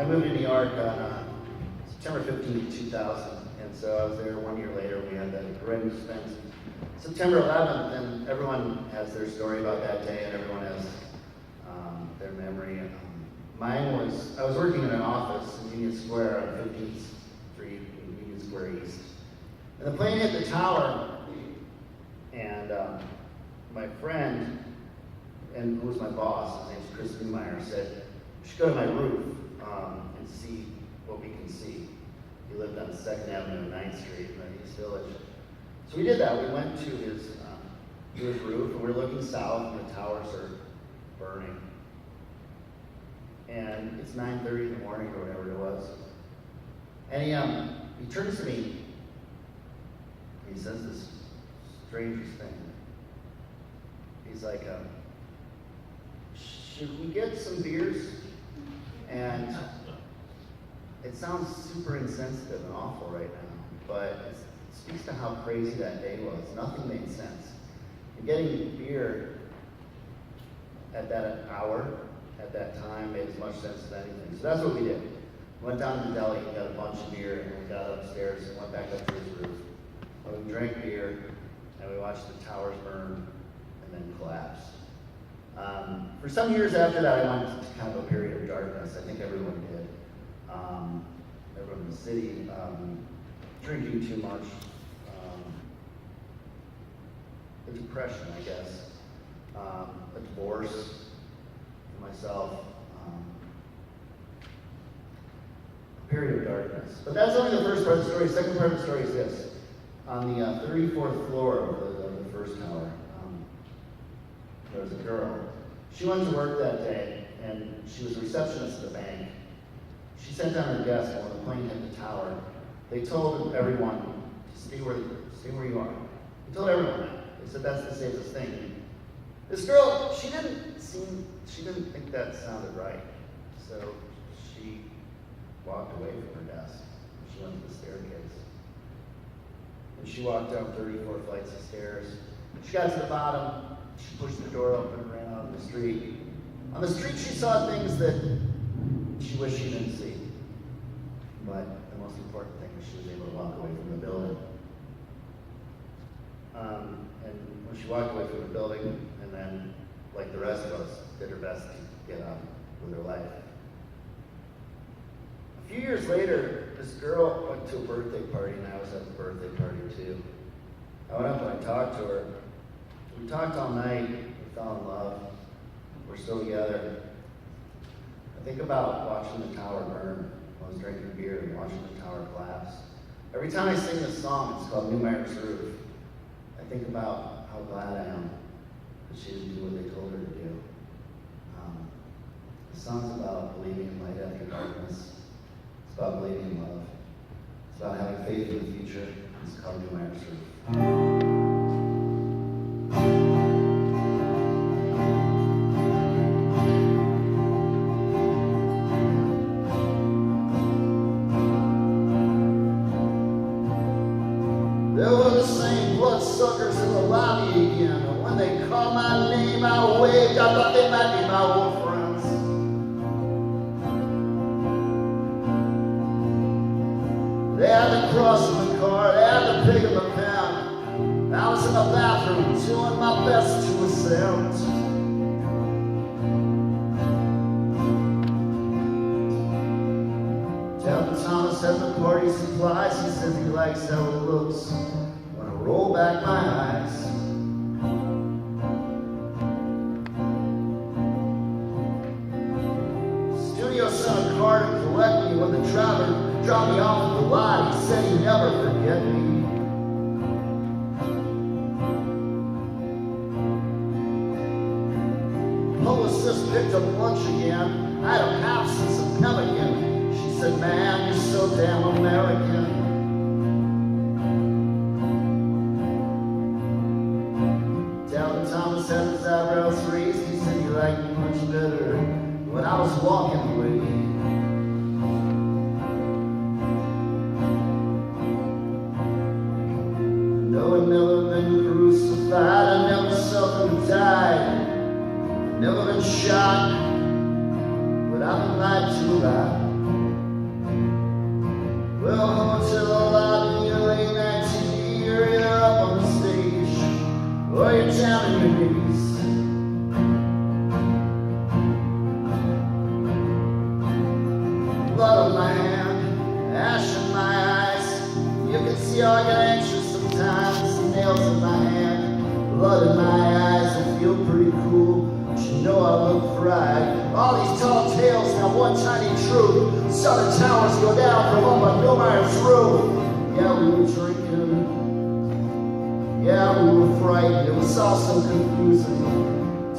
I moved to New York on September 15, 2000, and so I was there 1 year later. We had that horrendous event, September 11th, and everyone has their story about that day, and everyone has their memory. Mine was, I was working in an office in Union Square on 15th Street in Union Square East. And the plane hit the tower, and my friend, and who was my boss, his name's Chris Newmeyer, said, "We should go to my roof and see what we can see." He lived on 2nd Avenue and 9th Street in the East Village. So we did that. We went to his roof, and we were looking south, and the towers are burning. And it's 9:30 in the morning or whatever it was. And he turns to me, and he says this strangest thing. He's like, "Should we get some beers?" And it sounds super insensitive and awful right now, but it speaks to how crazy that day was. Nothing made sense. And getting beer at that hour, at that time, made as much sense as anything. So that's what we did. We went down to the deli, got a bunch of beer, and we got upstairs and went back up to his roof. And we drank beer, and we watched the towers burn and then collapse. For some years after that, I went to kind of a period of darkness. I think everyone did. Everyone in the city, drinking too much, a depression, I guess, a divorce for myself, a period of darkness. But that's only the first part of the story. The second part of the story is this. On the 34th floor of the first tower, there was a girl. She went to work that day, and she was a receptionist at the bank. She sat down at her desk, and when the plane hit the tower, they told everyone to stay where you are. They told everyone that. They said that's the safest thing. This girl, she didn't think that sounded right. So she walked away from her desk. She went to the staircase. And she walked down 34 flights of stairs. She got to the bottom. She pushed the door open and ran out on the street. On the street, she saw things that she wished she didn't see. But the most important thing was she was able to walk away from the building. And when she walked away from the building, and then, like the rest of us, did her best to get on with her life. A few years later, this girl went to a birthday party, and I was at the birthday party too. I went up and I talked to her. We talked all night, we fell in love, we're still together. I think about watching the tower burn. I was drinking beer and watching the tower collapse. Every time I sing this song, it's called Newmeyer's Roof, I think about how glad I am that she didn't do what they told her to do. The song's about believing in light after darkness. It's about believing in love. It's about having faith in the future. It's called Newmeyer's Roof. Suckers in the lobby again, and when they called my name, I waved. I thought they might be my old friends. They had the cross in the car, they had the pig in the pen. I was in the bathroom doing my best to ascend. Devin Thomas had the party supplies. He says he likes how it looks. Roll back my eyes. Studio sent a car to collect me when the driver dropped me off at the lot. He said he'd never forget me. Publicist picked up lunch again. I had a half since a pemmican. She said, "Man, you're so damn American." Thomas had his eyebrows raised. He said he liked me much better when I was walking away. No, I've never been crucified. I never suffered and died. Never been shot, but I've been lied to about. see how I get anxious sometimes. Nails in my hand, blood in my eyes. I feel pretty cool, but you know I look fried. All these tall tales, now one tiny truth. Southern towers go down from up on Millmire's roof. Yeah, we were drinking. Yeah, we were frightened. It was all so confusing.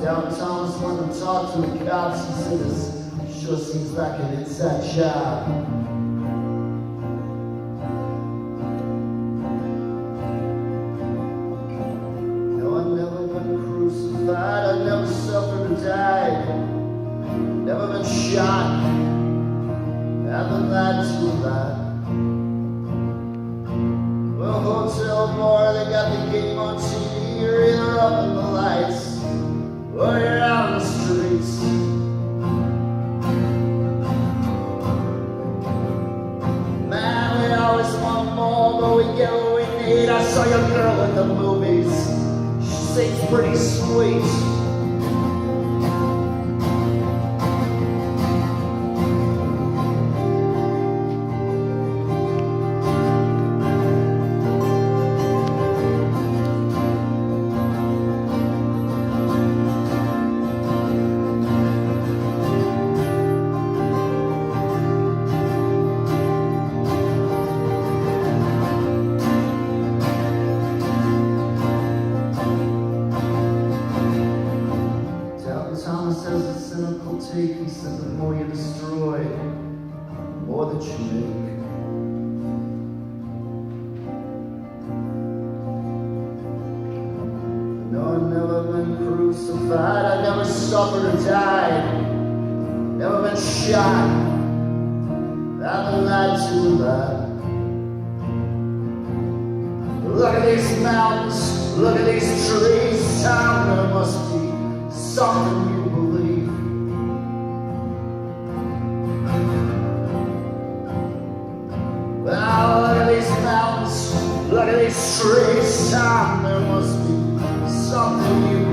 Down Thomas went to talk to the cops. He said, "This sure seems like an inside job." No, I've never been crucified. I've never suffered or died. Never been shot. Haven't lied to a lot. Well, hotel bar, they got the game on TV. You're either up in the lights or you're out in the streets. Man, we always want more, but we get what we need. I saw your girl in the movies. She seems pretty sweet. Thomas has a cynical take. He said the more you destroy, the more that you make. No, I've never been crucified. I've never suffered or died. Never been shot. I've been lied to a lot. Look at these mountains. Look at these trees. Town, there must be something you believe. Well, look at these mountains, look at these trees. Time there must be something you